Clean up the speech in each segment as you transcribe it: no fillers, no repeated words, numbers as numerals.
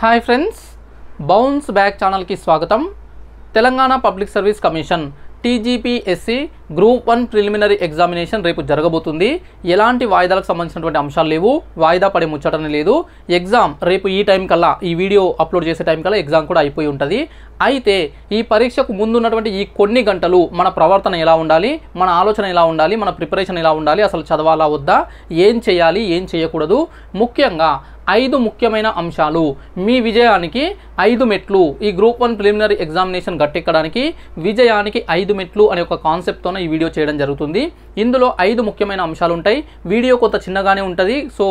Hi friends, bounce back ఛానల్కి స్వాగతం. Telangana public service commission TGPSC group 1 preliminary examination రేపు జరగబోతుంది. ఎలాంటి వాయిదాలకు సంబంధించినటువంటి అంశాలు లేవు, వాయిదా పడే ముచ్చటనే లేదు. ఎగ్జామ్ రేపు ఈ టైం కల్లా, ఈ వీడియో అప్లోడ్ చేసే టైం కల్లా ఎగ్జామ్ కూడా అయిపోయి ఉంటుంది. అయితే ఈ పరీక్షకు ముందున్నటువంటి ఈ కొన్ని గంటలు మన ప్రవర్తన ఎలా ఉండాలి, మన ఆలోచన ఎలా ఉండాలి, మన ప్రిపరేషన్ ఎలా ఉండాలి, అసలు చదవాలా వద్దా, ఏం చేయాలి, ఏం చేయకూడదు, ముఖ్యంగా 5 ముఖ్యమైన అంశాలు మీ విజయానికి 5 మెట్లు. ఈ గ్రూప్ 1 ప్రిలిమినరీ ఎగ్జామినేషన్ గట్టెక్కడానికి విజయానికి 5 మెట్లు అనే ఒక కాన్సెప్ట్తోనే ఈ వీడియో చేయడం జరుగుతుంది. ఇందులో 5 ముఖ్యమైన అంశాలు ఉంటాయి. వీడియో కొంత చిన్నగానే ఉంటుంది, సో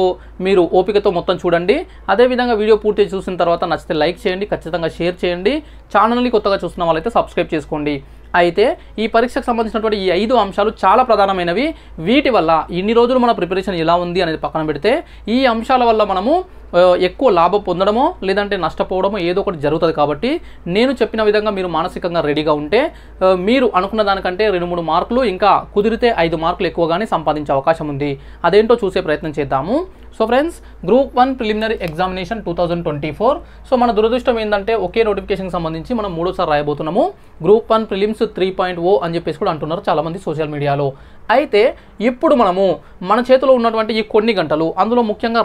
మీరు ఓపికతో మొత్తం చూడండి. అదేవిధంగా వీడియో పూర్తి చూసిన తర్వాత నచ్చితే లైక్ చేయండి, ఖచ్చితంగా షేర్ చేయండి. ఛానల్ని కొత్తగా చూస్తున్న వాళ్ళైతే సబ్స్క్రైబ్ చేసుకోండి. అయితే ఈ పరీక్షకు సంబంధించినటువంటి ఈ 5 అంశాలు చాలా ప్రధానమైనవి. వీటి వల్ల ఇన్ని రోజులు మన ప్రిపరేషన్ ఎలా ఉంది అనేది పక్కన పెడితే, ఈ అంశాల వల్ల మనము ఎక్కువ లాభం పొందడమో లేదంటే నష్టపోవడమో ఏదో ఒకటి జరుగుతుంది. కాబట్టి నేను చెప్పిన విధంగా మీరు మానసికంగా రెడీగా ఉంటే మీరు అనుకున్న దానికంటే 2-3 మార్కులు, ఇంకా కుదిరితే 5 మార్కులు ఎక్కువగానే సంపాదించే అవకాశం ఉంది. అదేంటో చూసే ప్రయత్నం చేద్దాము. So friends, group 1 preliminary examination 2024. So మన దురదృష్టం ఏంటంటే ఒకే నోటిఫికేషన్కి సంబంధించి మనం 3సారి రాయబోతున్నాము. గ్రూప్ 1 ప్రిలిమ్స్ 3.0 అని చెప్పేసి కూడా అంటున్నారు చాలామంది సోషల్ మీడియాలో. అయితే ఇప్పుడు మనము మన చేతిలో ఉన్నటువంటి ఈ కొన్ని గంటలు, అందులో ముఖ్యంగా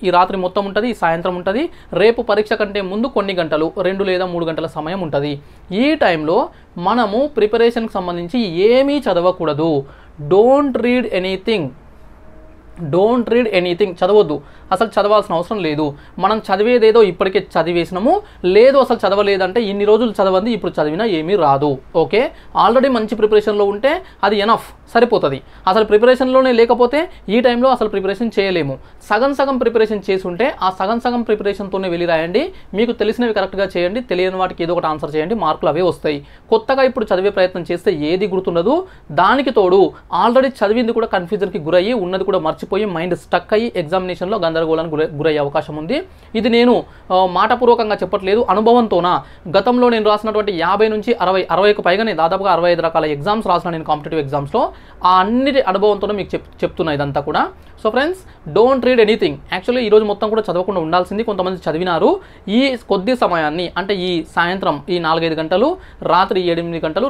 ఈ రాత్రి మొత్తం ఉంటుంది, ఈ సాయంత్రం ఉంటుంది, రేపు పరీక్ష కంటే ముందు కొన్ని గంటలు, 2 లేదా 3 గంటల సమయం ఉంటుంది. ఈ టైంలో మనము ప్రిపరేషన్కి సంబంధించి ఏమీ చదవకూడదు. డోంట్ రీడ్ ఎనీథింగ్, చదవద్దు. అసలు చదవాల్సిన అవసరం లేదు. మనం చదివేదేదో ఇప్పటికే చదివేసినాము, లేదు అసలు చదవలేదంటే ఇన్ని రోజులు చదవండి, ఇప్పుడు చదివినా ఏమీ రాదు. ఓకే, ఆల్రెడీ మంచి ప్రిపరేషన్లో ఉంటే అది ఎనఫ్, సరిపోతుంది. అసలు ప్రిపరేషన్లోనే లేకపోతే ఈ టైంలో అసలు ప్రిపరేషన్ చేయలేము. సగం ప్రిపరేషన్ చేసి ఉంటే ఆ సగం ప్రిపరేషన్తోనే వెళ్ళి రాయండి. మీకు తెలిసినవి కరెక్ట్గా చేయండి, తెలియని వాటికి ఏదో ఒకటి ఆన్సర్ చేయండి, మార్కులు అవే వస్తాయి. కొత్తగా ఇప్పుడు చదివే ప్రయత్నం చేస్తే ఏది గుర్తుండదు. దానికి తోడు ఆల్రెడీ చదివింది కూడా కన్ఫ్యూజన్కి గురయ్యి, ఉన్నది కూడా మర్చిపోయి, మైండ్ స్టక్ అయ్యి ఎగ్జామినేషన్లో గందరగోళానికి గురయ్యే అవకాశం ఉంది. ఇది నేను మాటపూర్వకంగా చెప్పట్లేదు, అనుభవంతోన. గతంలో నేను రాసినటువంటి 50 నుంచి 60కు పైగానే, దాదాపుగా 65 రకాల ఎగ్జామ్స్ రాసిన నేను కాంపిటేటివ్ ఎగ్జామ్స్లో. ఆ అన్నిటి అనుభవంతోనే మీకు చెప్తున్నా ఇదంతా కూడా. So friends, don't read anything. Actually ఈరోజు మొత్తం కూడా చదవకుండా ఉండాల్సింది, కొంతమంది చదివినారు. ఈ కొద్ది సమయాన్ని, అంటే ఈ సాయంత్రం ఈ 4-5 గంటలు, రాత్రి 7-8 గంటలు,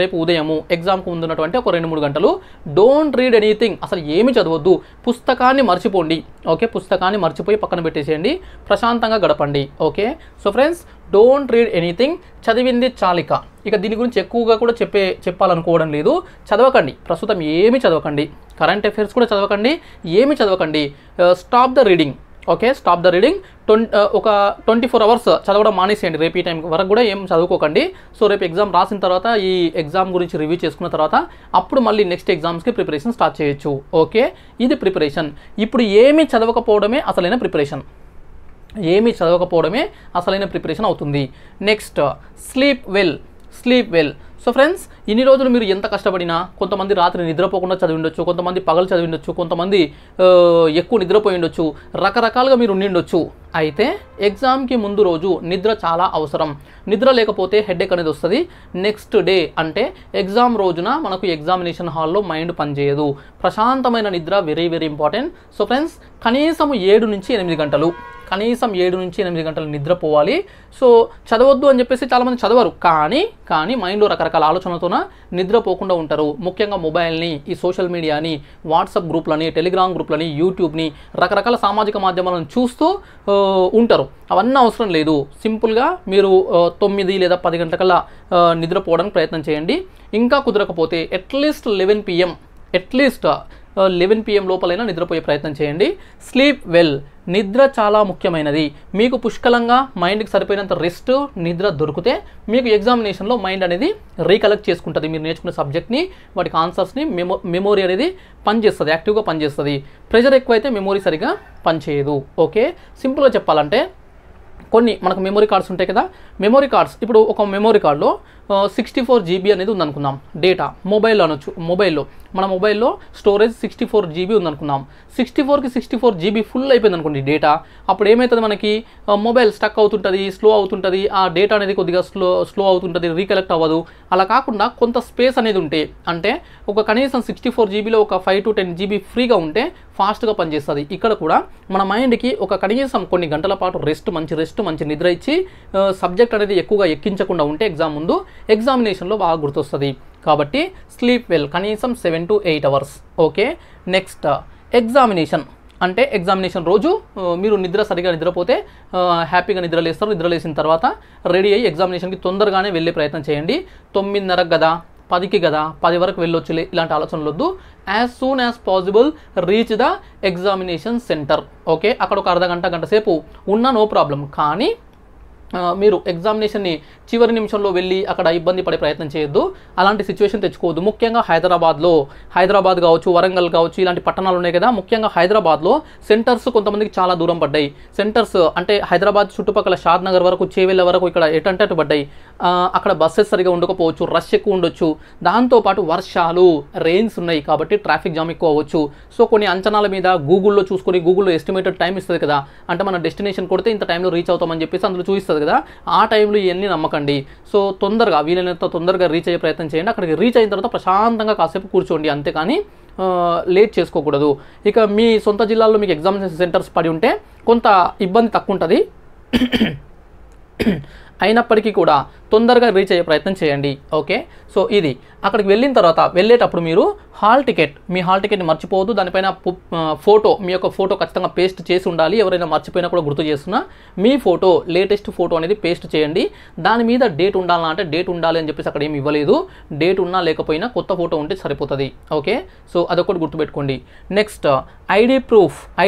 రేపు ఉదయము ఎగ్జామ్కు ముందున్నటువంటి ఒక 2-3 గంటలు డోంట్ రీడ్ ఎనీథింగ్, అసలు ఏమి చదవద్దు. పుస్తకాన్ని మర్చిపోండి. ఓకే, పుస్తకాన్ని మర్చిపోయి పక్కన పెట్టేసేయండి, ప్రశాంతంగా గడపండి. Okay, so friends, don't read anything. చదివింది చాలిక. ఇక దీని గురించి ఎక్కువగా కూడా చెప్పాలనుకోవడం లేదు. చదవకండి, ప్రస్తుతం ఏమి చదవకండి. కరెంట్ అఫైర్స్ కూడా చదవకండి, ఏమి చదవకండి. Stop the reading. Okay, stop the reading. ఒక 24 అవర్స్ చదవడం మానేసేయండి. రేపు ఈ టైం వరకు కూడా ఏం చదువుకోకండి. సో రేపు ఎగ్జామ్ రాసిన తర్వాత, ఈ ఎగ్జామ్ గురించి రివ్యూ చేసుకున్న తర్వాత అప్పుడు మళ్ళీ నెక్స్ట్ ఎగ్జామ్స్కి ప్రిపరేషన్ స్టార్ట్ చేయొచ్చు. ఓకే, ఇది ప్రిపరేషన్. ఇప్పుడు ఏమీ చదవకపోవడమే అసలైన ప్రిపరేషన్. అవుతుంది. Next, sleep well. So friends, ఇన్ని రోజులు మీరు ఎంత కష్టపడినా, కొంతమంది రాత్రి నిద్రపోకుండా చదివి ఉండొచ్చు, కొంతమంది పగలు చదివి ఉండొచ్చు, కొంతమంది ఎక్కువ నిద్రపోయి ఉండొచ్చు, రకరకాలుగా మీరు ఉండిండొచ్చు. అయితే ఎగ్జామ్కి ముందు రోజు నిద్ర చాలా అవసరం. నిద్ర లేకపోతే హెడేక్ అనేది వస్తుంది. నెక్స్ట్ డే అంటే ఎగ్జామ్ రోజున మనకు ఎగ్జామినేషన్ హాల్లో మైండ్ పనిచేయదు. ప్రశాంతమైన నిద్ర వెరీ ఇంపార్టెంట్. సో ఫ్రెండ్స్, కనీసం 7 నుంచి 8 గంటలు నిద్రపోవాలి. సో చదవద్దు అని చెప్పేసి చాలామంది చదవరు, కానీ మైండ్లో రకరకాల ఆలోచనలతోన నిద్రపోకుండా ఉంటారు. ముఖ్యంగా మొబైల్ని, ఈ సోషల్ మీడియాని, వాట్సాప్ గ్రూప్లని, టెలిగ్రామ్ గ్రూప్లని, యూట్యూబ్ని, రకరకాల సామాజిక మాధ్యమాలను చూస్తూ ఉంటారు. అవన్నీ అవసరం లేదు. సింపుల్గా మీరు 9 లేదా 10 గంటలకల్లా నిద్రపోవడానికి ప్రయత్నం చేయండి. ఇంకా కుదరకపోతే అట్లీస్ట్ 11 PM లోపలైనా నిద్రపోయే ప్రయత్నం చేయండి. Sleep well. నిద్ర చాలా ముఖ్యమైనది. మీకు పుష్కలంగా మైండ్కి సరిపోయినంత రెస్ట్, నిద్ర దొరికితే మీకు ఎగ్జామినేషన్లో మైండ్ అనేది రీకలెక్ట్ చేసుకుంటుంది. మీరు నేర్చుకున్న సబ్జెక్ట్ని, వాటికి ఆన్సర్స్ని, మెమొరీ అనేది పనిచేస్తుంది, యాక్టివ్గా పనిచేస్తుంది. ప్రెషర్ ఎక్కువైతే మెమొరీ సరిగా పనిచేయదు. ఓకే, సింపుల్గా చెప్పాలంటే, కొన్ని మనకు మెమొరీ కార్డ్స్ ఉంటాయి కదా. మెమొరీ కార్డ్స్, ఇప్పుడు ఒక మెమొరీ కార్డులో 64 GB అనేది ఉందనుకుందాం డేటా, మొబైల్లో అనొచ్చు, మన మొబైల్లో స్టోరేజ్ 64 GB ఉందనుకుందాం. 64కి 64 GB ఫుల్ అయిపోయింది అనుకోండి డేటా. అప్పుడు ఏమవుతుంది, మనకి మొబైల్ స్టక్ అవుతుంటుంది, స్లో అవుతుంటుంది, ఆ డేటా అనేది కొద్దిగా స్లో అవుతుంటుంది, రీకలెక్ట్ అవ్వదు. అలా కాకుండా కొంత స్పేస్ అనేది ఉంటే, అంటే ఒక కనీసం 64 GBలో ఒక 5 to 10 GB ఫ్రీగా ఉంటే ఫాస్ట్గా పనిచేస్తుంది. ఇక్కడ కూడా మన మైండ్కి ఒక కనీసం కొన్ని గంటల పాటు మంచి నిద్ర ఇచ్చి సబ్జెక్ట్ అనేది ఎక్కువగా ఎక్కించకుండా ఉంటే ఎగ్జామ్ ముందు ఎగ్జామినేషన్లో బాగా గుర్తొస్తుంది. కాబట్టి స్లీప్ వెల్, కనీసం 7 to 8 hours. Okay, next examination. అంటే ఎగ్జామినేషన్ రోజు మీరు సరిగా నిద్రపోతే హ్యాపీగా నిద్రలేస్తారు. నిద్రలేసిన తర్వాత రెడీ అయ్యి ఎగ్జామినేషన్కి తొందరగానే వెళ్ళే ప్రయత్నం చేయండి. 9:30 కదా, 10కి కదా, 10 వరకు వెళ్ళొచ్చులే, ఇలాంటి ఆలోచనలు వద్దు. As soon as possible reach the examination centre. Okay, అక్కడ ఒక గంట సేపు ఉన్నా నో ప్రాబ్లం. కానీ మీరు ఎగ్జామినేషన్ని చివరి నిమిషంలో వెళ్ళి అక్కడ ఇబ్బంది పడే ప్రయత్నం చేయొద్దు. అలాంటి సిచ్యువేషన్ తెచ్చుకోవద్దు. ముఖ్యంగా హైదరాబాద్ కావచ్చు, వరంగల్ కావచ్చు, ఇలాంటి పట్టణాలు ఉన్నాయి కదా. ముఖ్యంగా హైదరాబాద్లో సెంటర్స్ కొంతమందికి చాలా దూరం పడ్డాయి. సెంటర్స్ అంటే హైదరాబాద్ చుట్టుపక్కల షాద్ నగర్ వరకు, చేవెళ్ళ వరకు ఇక్కడ ఎటంటే అటు పడ్డాయి. అక్కడ బస్సెస్ సరిగా ఉండకపోవచ్చు, రష్ ఎక్కువ ఉండొచ్చు. దాంతోపాటు వర్షాలు, రెయిన్స్ ఉన్నాయి కాబట్టి ట్రాఫిక్ జామ్ ఎక్కువ అవ్వచ్చు. సో కొన్ని అంచనాల మీద గూగుల్లో చూసుకొని, గూగుల్లో ఎస్టిమేటెడ్ టైం ఇస్తుంది కదా, అంటే మన డెస్టినేషన్ కొడితే ఇంత టైంలో రీచ్ అవుతామని చెప్పేసి అందులో చూపిస్తుంది కదా. ఆ టైంలో ఇవన్నీ నమ్మకండి. సో వీలైనంత తొందరగా రీచ్ అయ్యే ప్రయత్నం చేయండి. అక్కడికి రీచ్ అయిన తర్వాత ప్రశాంతంగా కాసేపు కూర్చోండి, అంతేకాని లేట్ చేసుకోకూడదు. ఇక మీ సొంత జిల్లాల్లో మీకు ఎగ్జామినేషన్ సెంటర్స్ పడి ఉంటే కొంత ఇబ్బంది తక్కువ ఉంటుంది. అయినప్పటికీ కూడా తొందరగా రీచ్ అయ్యే ప్రయత్నం చేయండి. ఓకే, సో ఇది అక్కడికి వెళ్ళిన తర్వాత వెళ్ళేటప్పుడు మీరు మీ హాల్ టికెట్ని మర్చిపోవద్దు. దానిపైన ఫోటో, మీ యొక్క ఫోటో ఖచ్చితంగా పేస్ట్ చేసి ఉండాలి. ఎవరైనా మర్చిపోయినా కూడా గుర్తు చేస్తున్నా మీ ఫోటో, లేటెస్ట్ ఫోటో అనేది పేస్ట్ చేయండి. దాని మీద డేట్ ఉండాలా అంటే డేట్ ఉండాలి అని చెప్పేసి అక్కడ ఏమి ఇవ్వలేదు. డేట్ ఉన్నా లేకపోయినా కొత్త ఫోటో ఉంటే సరిపోతుంది. ఓకే, సో అదొకటి గుర్తుపెట్టుకోండి. Next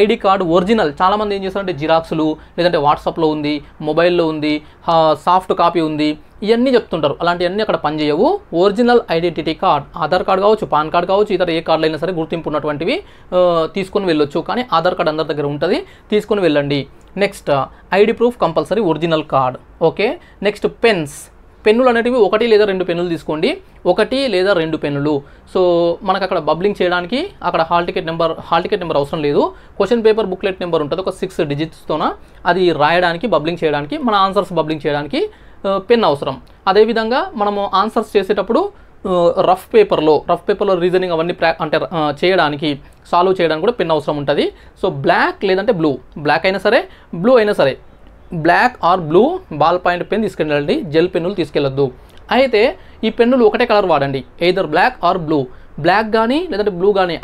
ID card original. చాలామంది ఏం చేస్తారంటే జిరాక్స్లు, లేదంటే వాట్సాప్లో ఉంది, మొబైల్లో ఉంది, సాఫ్ట్ కాపీ ఉంది, ఇవన్నీ చెప్తుంటారు. అలాంటివన్నీ అక్కడ పనిచేయవు. Original identity card, Aadhaar card కావచ్చు, పాన్ కార్డ్ కావచ్చు, ఇతర ఏ కార్డులు అయినా సరే గుర్తింపు ఉన్నటువంటివి తీసుకొని వెళ్ళొచ్చు. కానీ ఆధార్ కార్డ్ అందరి దగ్గర ఉంటుంది, తీసుకొని వెళ్ళండి. Next ID proof compulsory, original card. Okay, next పెన్నులు అనేటివి 1 లేదా 2 పెన్నులు తీసుకోండి. 1 లేదా 2 పెన్నులు. సో మనకు అక్కడ బబ్లింగ్ చేయడానికి అక్కడ హాల్ టికెట్ నెంబర్ అవసరం లేదు. క్వశ్చన్ పేపర్ బుక్లెట్ నెంబర్ ఉంటుంది, ఒక 6 digitsతోన. అది రాయడానికి, బబ్లింగ్ చేయడానికి, మన ఆన్సర్స్ బబ్లింగ్ చేయడానికి పెన్ అవసరం. అదేవిధంగా మనము ఆన్సర్స్ చేసేటప్పుడు రఫ్ పేపర్లో రీజనింగ్ అవన్నీ చేయడానికి, సాల్వ్ చేయడానికి కూడా పెన్ అవసరం ఉంటుంది. సో బ్లాక్ లేదంటే బ్లాక్ అయినా సరే, బ్లూ అయినా సరే, black or blue ball point pen తీసుకెళ్ళండి. జెల్ పెన్నులు తీసుకెళ్ళొద్దు. అయితే ఈ పెన్నులు ఒకటే కలర్ వాడండి, ఎయిదర్ బ్లాక్ ఆర్ బ్లాక్ కానీ లేదంటే బ్లూ కానీ,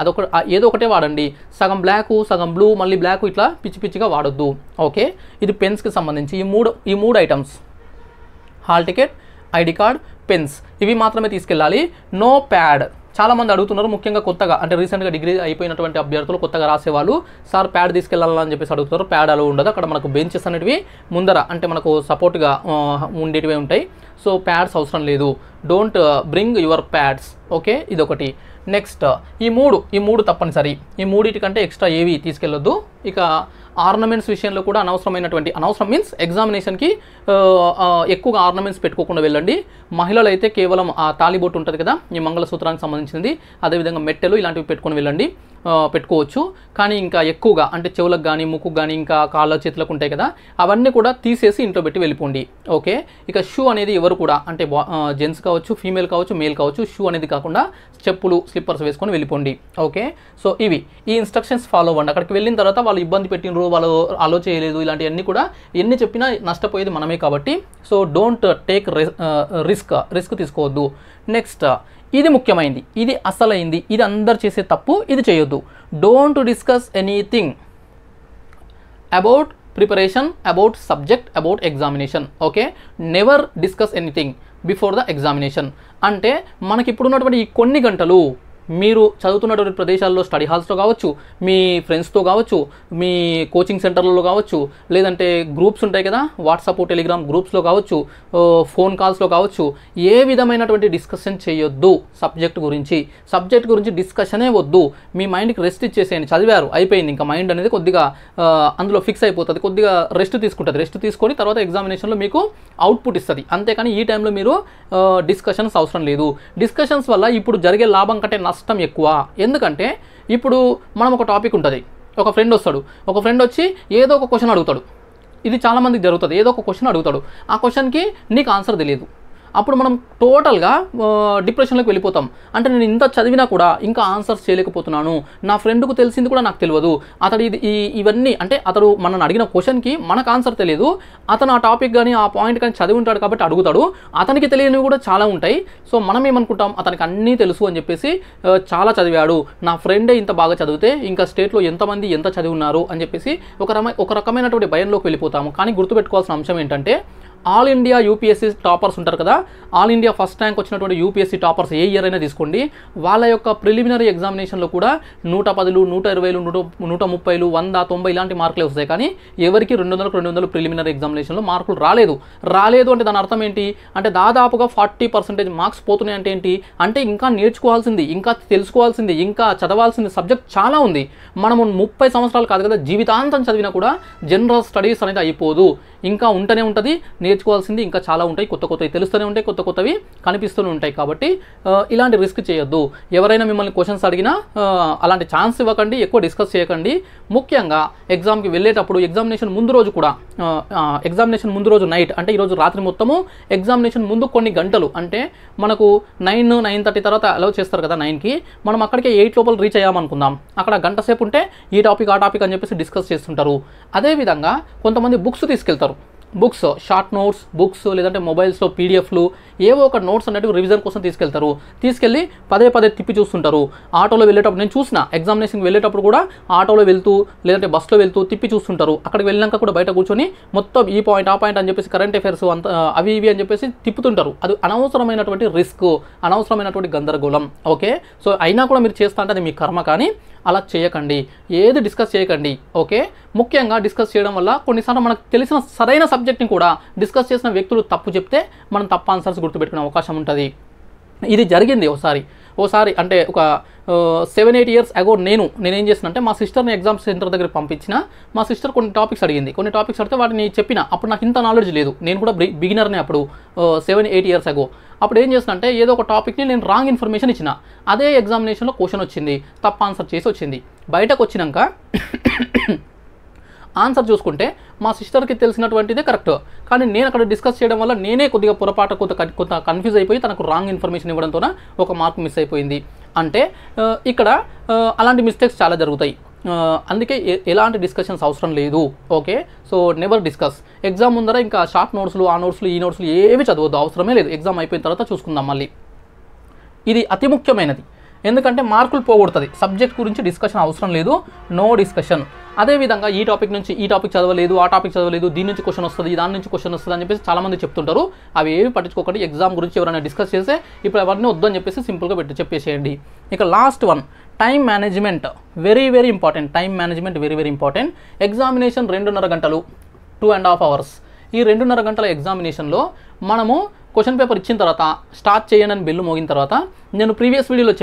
ఏదో ఒకటే వాడండి. సగం బ్లాక్, సగం బ్లూ, మళ్ళీ బ్లాక్, ఇట్లా పిచ్చిగా వాడొద్దు. ఓకే, ఇది పెన్స్కి సంబంధించి ఈ మూడు items, hall ticket, ID card, pens, ఇవి మాత్రమే తీసుకెళ్ళాలి. No pad. చాలామంది అడుగుతున్నారు, ముఖ్యంగా కొత్తగా అంటే రీసెంట్గా డిగ్రీ అయిపోయినటువంటి అభ్యర్థులు, కొత్తగా రాసేవాళ్ళు, సార్ ప్యాడ్ తీసుకెళ్ళాలని చెప్పేసి అడుగుతారు. ప్యాడ్ అలా ఉండదు. అక్కడ మనకు బెంచెస్ అనేటివి ముందర అంటే మనకు సపోర్ట్గా ఉండేటివి ఉంటాయి. సో ప్యాడ్స్ అవసరం లేదు. Don't bring your pads. Okay, ఇదొకటి. నెక్స్ట్ ఈ మూడు తప్పనిసరి. ఈ మూడింటికంటే ఎక్స్ట్రా ఏవి తీసుకెళ్ళొద్దు. ఇక ఆర్నమెంట్స్ విషయంలో కూడా అనవసరం మీన్స్ ఎగ్జామినేషన్కి ఎక్కువగా ఆర్నమెంట్స్ పెట్టుకోకుండా వెళ్ళండి. మహిళలు అయితే కేవలం ఆ తాళిబొట్టు ఉంటుంది కదా, ఈ మంగళసూత్రానికి సంబంధించింది, అదేవిధంగా మెట్టెలు ఇలాంటివి పెట్టుకోవచ్చు. కానీ ఇంకా ఎక్కువగా అంటే చెవులకు కానీ, ముక్కు కానీ, ఇంకా కాళ్ళ చేతులకు ఉంటాయి కదా, అవన్నీ కూడా తీసేసి ఇంట్లో పెట్టి వెళ్ళిపోండి. ఓకే, ఇక షూ అనేది ఎవరు కూడా అంటే జెంట్స్ కావచ్చు, ఫీమేల్ కావచ్చు, మేల్ కావచ్చు, షూ అనేది కాకుండా చెప్పులు, స్లిప్పర్స్ వేసుకొని వెళ్ళిపోండి. ఓకే, సో ఈ ఇన్స్ట్రక్షన్స్ ఫాలో అవ్వండి. అక్కడికి వెళ్ళిన తర్వాత వాళ్ళు ఇబ్బంది పెట్టినరు, వాళ్ళు అలో చేయలేదు, ఇలాంటివన్నీ కూడా ఎన్ని చెప్పినా నష్టపోయేది మనమే కాబట్టి సో డోంట్ టేక్ రిస్క్ తీసుకోవద్దు. నెక్స్ట్ ఇది ముఖ్యమైనది, ఇది అసలైంది, ఇది అందరు చేసే తప్పు, ఇది చేయొద్దు. Don't discuss anything about preparation, about subject, about examination. Okay, never discuss anything before the examination. అంటే మనకి ఇప్పుడు ఉన్నటువంటి ఈ కొన్ని గంటలు మీరు చదువుతున్నటువంటి ప్రదేశాల్లో స్టడీ హాల్స్లో కావచ్చు, మీ ఫ్రెండ్స్తో కావచ్చు, మీ కోచింగ్ సెంటర్లలో కావచ్చు, లేదంటే గ్రూప్స్ ఉంటాయి కదా వాట్సాప్ టెలిగ్రామ్ గ్రూప్స్లో కావచ్చు, ఫోన్ కాల్స్లో కావచ్చు, ఏ విధమైనటువంటి డిస్కషన్ చేయొద్దు. సబ్జెక్ట్ గురించి డిస్కషనే వద్దు. మీ మైండ్కి రెస్ట్ ఇచ్చేసేయండి. చదివారు అయిపోయింది, ఇంకా మైండ్ అనేది కొద్దిగా అందులో ఫిక్స్ అయిపోతుంది, కొద్దిగా రెస్ట్ తీసుకుంటుంది. రెస్ట్ తీసుకొని తర్వాత ఎగ్జామినేషన్లో మీకు అవుట్పుట్ ఇస్తుంది. అంతేకాని ఈ టైంలో మీరు డిస్కషన్స్ అవసరం లేదు. డిస్కషన్స్ వల్ల ఇప్పుడు జరిగే లాభం కంటే నష్టం ఎక్కువ. ఎందుకంటే ఇప్పుడు మనం ఒక టాపిక్ ఉంటుంది, ఒక ఫ్రెండ్ వస్తాడు, ఒక ఫ్రెండ్ వచ్చి ఏదో ఒక క్వశ్చన్ అడుగుతాడు. ఇది చాలామందికి జరుగుతుంది. ఏదో ఒక క్వశ్చన్ అడుగుతాడు, ఆ క్వశ్చన్కి నీకు ఆన్సర్ తెలియదు. అప్పుడు మనం టోటల్గా డిప్రెషన్లోకి వెళ్ళిపోతాం. అంటే నేను ఇంత చదివినా కూడా ఇంకా ఆన్సర్స్ చేయలేకపోతున్నాను, నా ఫ్రెండ్కు తెలిసింది కూడా నాకు తెలియదు, అతడు ఇవన్నీ అంటే అతడు మనల్ని అడిగిన క్వశ్చన్కి మనకు ఆన్సర్ తెలియదు, అతను ఆ టాపిక్ కానీ ఆ పాయింట్ కానీ చదివి ఉంటాడు కాబట్టి అడుగుతాడు, అతనికి తెలియనివి కూడా చాలా ఉంటాయి. సో మనం ఏమనుకుంటాం, అతనికి అన్నీ తెలుసు అని చెప్పేసి, చాలా చదివాడు, నా ఫ్రెండే ఇంత బాగా చదివితే ఇంకా స్టేట్లో ఎంతమంది ఎంత చదివి ఉన్నారు అని చెప్పేసి ఒక రకమైనటువంటి భయంలోకి వెళ్ళిపోతాము. కానీ గుర్తుపెట్టుకోవాల్సిన అంశం ఏంటంటే, ఆల్ ఇండియా యూపీఎస్సీ టాపర్స్ ఉంటారు కదా, ఆల్ ఇండియా ఫస్ట్ ర్యాంక్ వచ్చినటువంటి యూపీఎస్సీ టాపర్స్ ఏ ఇయర్ అయినా తీసుకోండి, వాళ్ళ యొక్క ప్రిలిమినరీ ఎగ్జామినేషన్లో కూడా 110, 120, 130, 100, 90 ఇలాంటి మార్కులే వస్తాయి. కానీ ఎవరికి 200 ప్రిలిమినరీ ఎగ్జామినేషన్లో మార్కులు రాలేదు అంటే దాని అర్థం ఏంటి అంటే దాదాపుగా 40% మార్క్స్ పోతున్నాయి. అంటే ఏంటి అంటే ఇంకా నేర్చుకోవాల్సింది, ఇంకా తెలుసుకోవాల్సింది, ఇంకా చదవాల్సింది సబ్జెక్ట్ చాలా ఉంది. మనము 30 సంవత్సరాలు కాదు కదా, జీవితాంతం చదివినా కూడా జనరల్ స్టడీస్ అనేది అయిపోదు. ఇంకా ఉంటూనే ఉంటుంది, నేర్చుకోవాల్సింది ఇంకా చాలా ఉంటాయి, కొత్తవి తెలుస్తూనే ఉంటాయి, కొత్తవి కనిపిస్తూనే ఉంటాయి. కాబట్టి ఇలాంటి రిస్క్ చేయొద్దు. ఎవరైనా మిమ్మల్ని క్వశ్చన్స్ అడిగినా అలాంటి ఛాన్స్ ఇవ్వకండి, ఎక్కువ డిస్కస్ చేయకండి. ముఖ్యంగా ఎగ్జామ్కి వెళ్ళేటప్పుడు ఎగ్జామినేషన్ ముందు రోజు నైట్ అంటే ఈరోజు రాత్రి మొత్తము ఎగ్జామినేషన్ ముందు కొన్ని గంటలు అంటే మనకు 9:30 తర్వాత అలౌ చేస్తారు కదా 9కి, మనం అక్కడికే 8 లోపల రీచ్ అయ్యామనుకుందాం. అక్కడ గంట సేపు ఉంటే ఈ టాపిక్ ఆ టాపిక్ అని చెప్పేసి డిస్కస్ చేస్తుంటారు. అదేవిధంగా కొంతమంది బుక్స్ తీసుకెళ్తారు, బుక్స్ షార్ట్ నోట్స్ బుక్స్, లేదంటే మొబైల్స్లో పీడిఎఫ్లు ఏవో ఒక నోట్స్ అనేవి రివిజన్ కోసం తీసుకెళ్ళి పదే తిప్పి చూస్తుంటారు. ఆటోలో వెళ్ళేటప్పుడు నేను చూసిన, ఎగ్జామినేషన్కి వెళ్ళేటప్పుడు కూడా ఆటోలో వెళ్తూ లేదంటే బస్సులో వెళ్తూ తిప్పి చూస్తుంటారు. అక్కడికి వెళ్ళినాక కూడా బయట కూర్చొని మొత్తం ఈ పాయింట్ ఆ పాయింట్ అని చెప్పేసి కరెంట్ అఫైర్స్ అంత అవి ఇవి అని చెప్పేసి తిప్పుతుంటారు. అది అనవసరమైనటువంటి రిస్క్, అనవసరమైనటువంటి గందరగోళం. ఓకే, సో అయినా కూడా మీరు చేస్తా అంటే అది మీ కర్మ, కానీ అలా చేయకండి, ఏది డిస్కస్ చేయకండి. ఓకే, ముఖ్యంగా డిస్కస్ చేయడం వల్ల కొన్నిసార్లు మనకు తెలిసిన సరైన సబ్జెక్ట్ని కూడా డిస్కస్ చేసిన వ్యక్తులు తప్పు చెప్తే మనం తప్పు ఆన్సర్స్ గుర్తుపెట్టుకునే అవకాశం ఉంటుంది. ఇది జరిగింది ఓసారి అంటే ఒక 7-8 ఇయర్స్ అగో నేనేం చేసినంటే మా సిస్టర్ని ఎగ్జామ్ సెంటర్ దగ్గర పంపించిన. మా సిస్టర్ కొన్ని టాపిక్స్ అడిగితే వాటిని చెప్పిన. అప్పుడు నాకు ఇంత నాలెడ్జ్ లేదు, నేను కూడా బిగినర్నే అప్పుడు 7-8 ఇయర్స్ అగో. అప్పుడు ఏం చేసిన అంటే ఏదో ఒక టాపిక్ని నేను రాంగ్ ఇన్ఫర్మేషన్ ఇచ్చిన, అదే ఎగ్జామినేషన్లో క్వశ్చన్ వచ్చింది, తప్పు ఆన్సర్ చేసి వచ్చింది. బయటకు వచ్చినాక ఆన్సర్ చూసుకుంటే మా సిస్టర్కి తెలిసినటువంటిదే కరెక్ట్, కానీ నేను అక్కడ డిస్కస్ చేయడం వల్ల నేనే కొద్దిగా పొరపాటు కొంత కన్ఫ్యూజ్ అయిపోయి తనకు రాంగ్ ఇన్ఫర్మేషన్ ఇవ్వడంతో ఒక మార్క్ మిస్ అయిపోయింది. అంటే ఇక్కడ అలాంటి మిస్టేక్స్ చాలా జరుగుతాయి. అందుకే ఎలాంటి డిస్కషన్స్ అవసరం లేదు. Okay, so never discuss. Exam ముందర ఇంకా షార్ట్ నోట్స్లు ఆ నోట్స్లు ఈ నోట్స్లు ఏవి చదవద్దు, అవసరమే లేదు. ఎగ్జామ్ అయిపోయిన తర్వాత చూసుకుందాం మళ్ళీ. ఇది అతి ముఖ్యమైనది, ఎందుకంటే మార్కులు పోగొడుతుంది. సబ్జెక్ట్ గురించి డిస్కషన్ అవసరం లేదు, నో డిస్కషన్. అదేవిధంగా ఈ టాపిక్ నుంచి ఈ టాపిక్ చదవలేదు, ఆ టాపిక్ చదవలేదు, దీని నుంచి క్వశ్చన్ వస్తుంది, దాని నుంచి క్వశ్చన్ వస్తుంది అని చెప్పేసి చాలామంది చెప్తుంటారు. అవి ఏవి పట్టించుకోకండి. ఎగ్జామ్ గురించి ఎవరైనా డిస్కస్ చేస్తే ఇప్పుడు ఎవరిని వద్దని చెప్పేసి సింపుల్గా చెప్పేసేయండి. ఇక last one, time management very important. Time management very important. Examination 2.5 గంటలు, 2.5 hours. ఈ 2.5 గంటల ఎగ్జామినేషన్లో మనము క్వశ్చన్ పేపర్ ఇచ్చిన తర్వాత స్టార్ట్ చేయండి అని బెల్లు మోగిన తర్వాత నేను ప్రీవియస్ వీడియోలో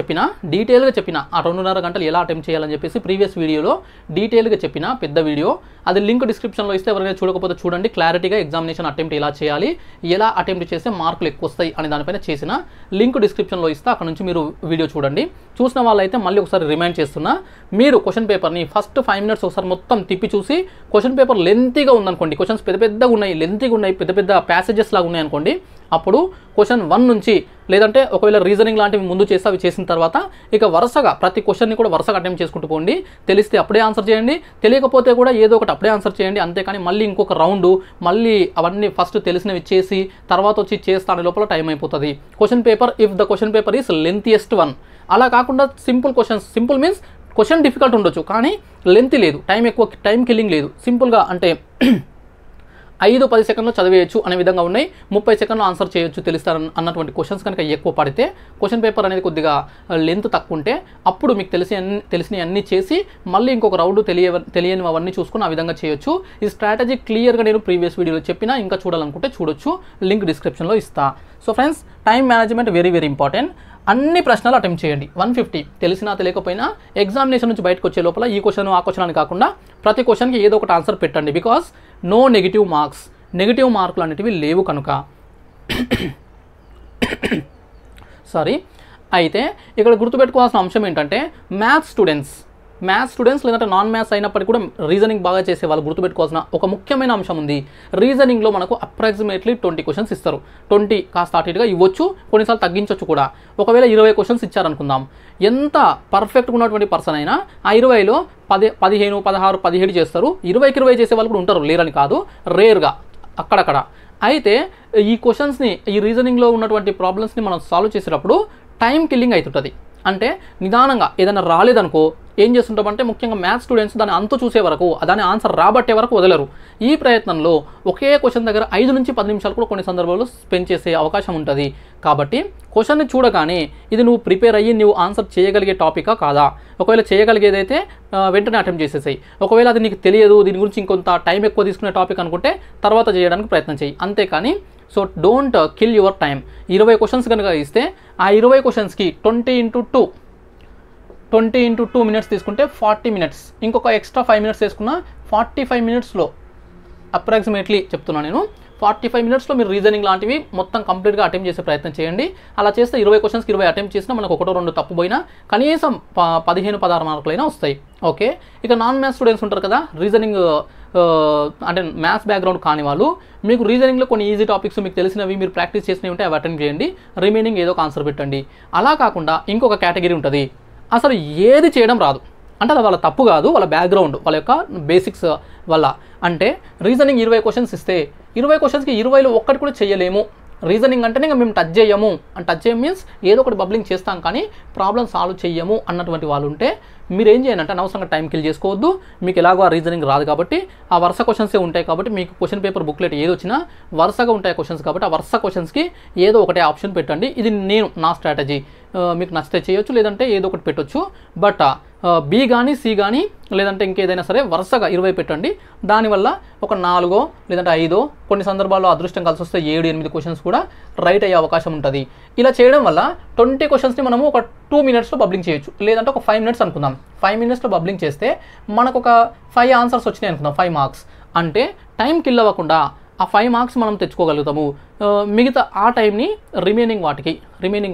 డీటెయిల్గా చెప్పిన ఆ 2.5 గంటలు ఎలా అటెంప్ట్ చేయాలని చెప్పేసి ప్రీవియస్ వీడియోలో డీటెయిల్గా చెప్పిన పెద్ద వీడియో. అది లింక్ డిస్క్రిప్షన్లో ఇస్తే ఎవరైనా చూడకపోతే చూడండి, క్లారిటీగా ఎగ్జామినేషన్ అటెంప్ట్ ఎలా చేయాలి, ఎలా అటెంప్ట్ చేస్తే మార్కులు ఎక్కువ వస్తాయి అనే దానిపైన చేసిన లింక్ డిస్క్రిప్షన్లో ఇస్తే అక్కడ నుంచి మీరు వీడియో చూడండి. చూసిన వాళ్ళైతే మళ్ళీ ఒకసారి రిమైండ్ చేస్తున్నా, మీరు క్వశ్చన్ పేపర్ని ఫస్ట్ 5 minutes ఒకసారి మొత్తం తిప్పి చూసి, క్వశ్చన్ పేపర్ లెంతీగా ఉందనుకోండి, క్వశ్చన్స్ పెద్దగా ఉన్నాయి, లెంతీగా ఉన్నాయి, పెద్ద ప్యాసేజెస్ లాగా ఉన్నాయి అనుకోండి, అప్పుడు క్వశ్చన్ 1 నుంచి లేదంటే ఒకవేళ రీజనింగ్ లాంటివి ముందు చేస్తే అవి చేసిన తర్వాత ఇక వరుసగా ప్రతి క్వశ్చన్ని కూడా వరుసగా అటెంప్ట్ చేసుకుంటూ పోండి. తెలిస్తే అప్పుడే ఆన్సర్ చేయండి, తెలియకపోతే కూడా ఏదో ఒకటి అప్పుడే ఆన్సర్ చేయండి. అంతేకాని మళ్ళీ ఇంకొక రౌండ్ మళ్ళీ అవన్నీ ఫస్ట్ తెలిసినవి చేసి తర్వాత వచ్చి చేస్తాను లోపల టైం అయిపోతుంది. Question paper if the question paper is lengthiest one. అలా కాకుండా simple questions, simple means question difficult ఉండొచ్చు కానీ లెంత్ లేదు, టైం కిల్లింగ్ లేదు. సింపుల్గా అంటే 5-10 సెకండ్లో చదివేయచ్చు అనే విధంగా ఉన్నాయి. 30 సెకండ్లో ఆన్సర్ చేయొచ్చు తెలుస్తారు అన్నటువంటి క్వశ్చన్స్ కనుక ఎక్కువ పడితే, క్వశ్చన్ పేపర్ అనేది కొద్దిగా లెంత్ తక్కువ ఉంటే అప్పుడు మీకు తెలిసినవి అన్నీ చేసి మళ్ళీ ఇంకొక రౌండ్ తెలియని అవన్నీ చూసుకుని ఆ విధంగా చేయొచ్చు. ఈ స్ట్రాటజీ క్లియర్గా నేను ప్రీవియస్ వీడియోలో చెప్పినా, ఇంకా చూడాలనుకుంటే చూడొచ్చు, లింక్ డిస్క్రిప్షన్లో ఇస్తా. So friends, time management very very important. అన్ని ప్రశ్నలు అటెంప్ట్ చేయండి. 150 తెలిసినా తెలియకపోయినా ఎగ్జామినేషన్ నుంచి బయటకు వచ్చే లోపల ఈ క్వశ్చన్ ఆ క్వశ్చన్ అని కాకుండా ప్రతి క్వశ్చన్కి ఏదో ఒకటి ఆన్సర్ పెట్టండి. Because no negative marks, negative మార్కులు అనేటివి లేవు కనుక. సారీ. అయితే ఇక్కడ గుర్తుపెట్టుకోవాల్సిన అంశం ఏంటంటే మ్యాథ్స్ స్టూడెంట్స్ లేదంటే నాన్ మ్యాథ్స్ అయినప్పటికీ కూడా రీజనింగ్ బాగా చేసే వాళ్ళు గుర్తుపెట్టుకోవాల్సిన ఒక ముఖ్యమైన అంశం ఉంది. రీజనింగ్లో మనకు అప్రాక్సిమేట్లీ 20 క్వశ్చన్స్ ఇస్తారు. 20 కాస్త అటు ఇటుగా ఇవ్వచ్చు, కొన్నిసార్లు తగ్గించవచ్చు కూడా. ఒకవేళ 20 క్వశ్చన్స్ ఇచ్చారనుకుందాం, ఎంత పర్ఫెక్ట్గా ఉన్నటువంటి పర్సన్ అయినా ఆ 20లో 10, 15, 16, 17 చేస్తారు. 20కి 20 చేసే వాళ్ళు కూడా ఉంటారు, లేరని కాదు, రేర్గా అక్కడక్కడ. అయితే ఈ క్వశ్చన్స్ని, ఈ రీజనింగ్లో ఉన్నటువంటి ప్రాబ్లమ్స్ని మనం సాల్వ్ చేసేటప్పుడు టైం కిల్లింగ్ అవుతుంటుంది. అంటే నిదానంగా ఏదైనా రాలేదనుకో ఏం చేస్తుంటామంటే, ముఖ్యంగా మ్యాథ్స్ స్టూడెంట్స్ దాన్ని అంతు చూసే వరకు, దాని ఆన్సర్ రాబట్టే వరకు వదలరు. ఈ ప్రయత్నంలో ఒకే క్వశ్చన్ దగ్గర 5 నుంచి 10 నిమిషాలు కూడా కొన్ని సందర్భాల్లో స్పెండ్ చేసే అవకాశం ఉంటుంది. కాబట్టి క్వశ్చన్ని చూడగానే ఇది నువ్వు ప్రిపేర్ అయ్యి నువ్వు ఆన్సర్ చేయగలిగే టాపికా కాదా, ఒకవేళ చేయగలిగేదైతే వెంటనే అటెంప్ట్ చేసేసాయి. ఒకవేళ అది నీకు తెలియదు, దీని గురించి ఇంకొంత టైం ఎక్కువ తీసుకునే టాపిక్ అనుకుంటే తర్వాత చేయడానికి ప్రయత్నం చేయి, అంతేకాని so don't kill your time. 20 questions కనుక ఇస్తే ఆ 20 క్వశ్చన్స్కి 20 into 2 మినిట్స్ తీసుకుంటే 40 మినిట్స్, ఇంకొక ఎక్స్ట్రా 5 మినిట్స్ వేసుకున్న 45 మినిట్స్లో అప్రాక్సిమేట్లీ చెప్తున్నాను నేను, 45 మినిట్స్లో మీరు రీజనింగ్ లాంటివి మొత్తం కంప్లీట్గా అటెంప్ట్ చేసే ప్రయత్నం చేయండి. అలా చేస్తే 20 క్వశ్చన్స్కి 20 అటెంప్ట్ చేసినా మనకు 1-2 తప్పు పోయినా కనీసం 15-16 మార్కులైనా వస్తాయి. ఓకే. ఇక నాన్ మ్యాథ్స్ స్టూడెంట్స్ ఉంటారు కదా, రీజనింగ్ అంటే మ్యాథ్స్ బ్యాక్గ్రౌండ్ కాని వాళ్ళు, మీకు రీజనింగ్లో కొన్ని ఈజీ టాపిక్స్ మీకు తెలిసినవి మీరు ప్రాక్టీస్ చేసినవి ఉంటే అవి అటెంప్ట్ చేయండి, రిమైనింగ్ ఏదో ఒక ఆన్సర్ పెట్టండి. అలా కాకుండా ఇంకొక కేటగిరీ ఉంటుంది, అసలు ఏది చేయడం రాదు. అంటే అది వాళ్ళ తప్పు కాదు, వాళ్ళ బ్యాక్గ్రౌండ్, వాళ్ళ యొక్క బేసిక్స్ వల్ల. అంటే రీజనింగ్ 20 క్వశ్చన్స్ ఇస్తే 20 క్వశ్చన్స్కి 20లో ఒక్కటి కూడా చేయలేము, రీజనింగ్ అంటేనే ఇంకా మేము టచ్ చేయము, అండ్ టచ్ చేయము మీన్స్ ఏదో ఒకటి బబ్లింగ్ చేస్తాం కానీ ప్రాబ్లమ్ సాల్వ్ చేయము అన్నటువంటి వాళ్ళు ఉంటే మీరు ఏం చేయాలంటే అనవసరంగా టైం కిల్ చేసుకోవద్దు. మీకు ఎలాగో ఆ రీజనింగ్ రాదు కాబట్టి ఆ వరుస క్వశ్చన్సే ఉంటాయి కాబట్టి మీకు క్వశ్చన్ పేపర్ బుక్లెట్ ఏది వచ్చినా వరుసగా ఉంటాయి క్వశ్చన్స్ కాబట్టి ఆ వరుస క్వశ్చన్స్కి ఏదో ఒకటే ఆప్షన్ పెట్టండి. ఇది నా స్ట్రాటజీ. మీకు నచ్చితే చేయొచ్చు, లేదంటే ఏదో ఒకటి పెట్టొచ్చు. బట్ బి కానీ సి కానీ లేదంటే ఇంకేదైనా సరే వరుసగా 20 పెట్టండి. దానివల్ల ఒక 4 లేదంటే 5, కొన్ని సందర్భాల్లో అదృష్టం కలిసి వస్తే 7-8 క్వశ్చన్స్ కూడా రైట్ అయ్యే అవకాశం ఉంటుంది. ఇలా చేయడం వల్ల 20 క్వశ్చన్స్ని మనము ఒక 2 మినిట్స్లో బబ్లింగ్ చేయొచ్చు, లేదంటే ఒక 5 మినిట్స్ అనుకుందాం. 5 మినిట్స్లో బబ్లింగ్ చేస్తే మనకు ఒక 5 ఆన్సర్స్ వచ్చినాయి అనుకుందాం, 5 మార్క్స్. అంటే టైం కిల్ అవ్వకుండా ఆ 5 మార్క్స్ మనం తెచ్చుకోగలుగుతాము. మిగతా ఆ టైంని రిమైనింగ్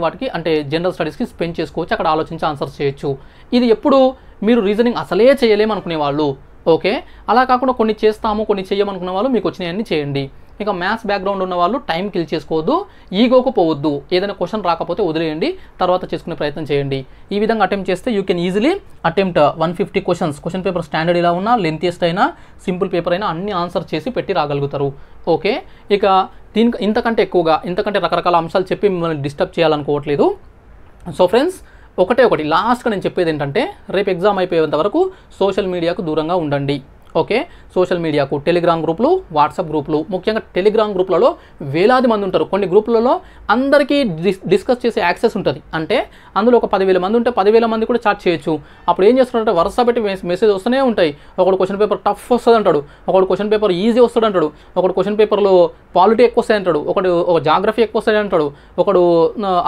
వాటికి అంటే జనరల్ స్టడీస్కి స్పెండ్ చేసుకోవచ్చు, అక్కడ ఆలోచించి ఆన్సర్స్ చేయొచ్చు. ఇది ఎప్పుడు మీరు రీజనింగ్ అసలే చేయలేము అనుకునే వాళ్ళు, ఓకే. అలా కాకుండా కొన్ని చేస్తాము కొన్ని చేయమనుకునే వాళ్ళు మీకు వచ్చినాయన్నీ చేయండి. ఇక మ్యాథ్స్ బ్యాక్గ్రౌండ్ ఉన్న వాళ్ళు టైం కిల్ చేసుకోవద్దు, ఈగోకు పోవద్దు. ఏదైనా క్వశ్చన్ రాకపోతే వదిలేయండి, తర్వాత చేసుకునే ప్రయత్నం చేయండి. ఈ విధంగా అటెంప్ట్ చేస్తే you can easily attempt 150 questions. Question paper standard ఇలా ఉన్నా, లెంతియెస్ట్ అయినా, సింపుల్ పేపర్ అయినా అన్ని ఆన్సర్ చేసి పెట్టి రాగలుగుతారు, ఓకే. ఇక ఇంతకంటే ఎక్కువగా ఇంతకంటే రకరకాల అంశాలు చెప్పి మిమ్మల్ని డిస్టర్బ్ చేయాలనుకోవట్లేదు. సో ఫ్రెండ్స్, ఒకటి లాస్ట్గా నేను చెప్పేది ఏంటంటే, రేపు ఎగ్జామ్ అయిపోయేంత వరకు సోషల్ మీడియాకు దూరంగా ఉండండి, ఓకే. సోషల్ మీడియాకు టెలిగ్రామ్ గ్రూపులు, వాట్సాప్ గ్రూపులు, ముఖ్యంగా టెలిగ్రామ్ గ్రూప్లలో వేలాది మంది ఉంటారు. కొన్ని గ్రూపులలో అందరికీ డిస్కస్ చేసే యాక్సెస్ ఉంటుంది. అంటే అందులో ఒక 10,000 మంది ఉంటే 10,000 మంది కూడా చాట్ చేయొచ్చు. అప్పుడు ఏం చేస్తున్నారంటే వరుస పెట్టి మెసేజ్ వస్తూనే ఉంటాయి. ఒకడు క్వశ్చన్ పేపర్ టఫ్ వస్తుంది అంటాడు, ఒకడు క్వశ్చన్ పేపర్ ఈజీ వస్తుంది అంటాడు, ఒకడు క్వశ్చన్ పేపర్లో పాలిటీ ఎక్కువ వస్తాయి అంటాడు, ఒక జాగ్రఫీ ఎక్కువ వస్తాయి అంటాడు, ఒకడు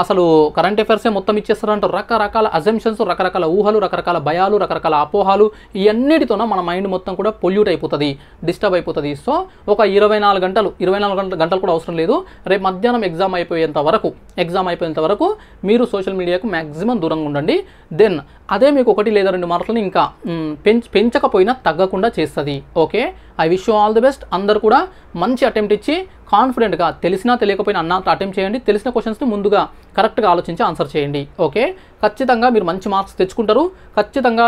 అసలు కరెంట్ అఫైర్సే మొత్తం ఇచ్చేస్తారు అంటారు. రకరకాల అజంప్షన్స్, రకరకాల ఊహలు, రకరకాల భయాలు, రకరకాల అపోహాలు, ఇవన్నిటితోన మన మైండ్ మొత్తం కూడా పొల్యూట్ అయిపోతుంది, డిస్టర్బ్ అయిపోతుంది. సో ఒక 24 గంటలు కూడా అవసరం లేదు. రేపు మధ్యాహ్నం ఎగ్జామ్ అయిపోయేంత వరకు మీరు సోషల్ మీడియాకు మ్యాక్సిమం దూరంగా ఉండండి. దెన్ అదే మీకు 1 లేదా 2 మార్కులను ఇంకా పెంచకపోయినా తగ్గకుండా చేస్తుంది, okay. I wish you all the best. అందరూ కూడా మంచి అటెంప్ట్ ఇచ్చి కాన్ఫిడెంట్గా తెలిసినా తెలియకపోయినా అన్నట్టు అటెంప్ట్ చేయండి. తెలిసిన క్వశ్చన్స్ని ముందుగా కరెక్ట్గా ఆలోచించి ఆన్సర్ చేయండి, ఓకే. ఖచ్చితంగా మీరు మంచి మార్క్స్ తెచ్చుకుంటారు. ఖచ్చితంగా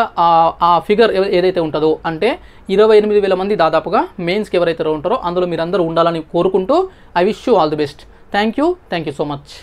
ఆ ఫిగర్ ఏదైతే ఉంటుందో అంటే 28,000 మంది దాదాపుగా మెయిన్స్కి ఎవరైతే ఉంటారో అందులో మీరందరూ ఉండాలని కోరుకుంటూ I wish you all the best. Thank you so much.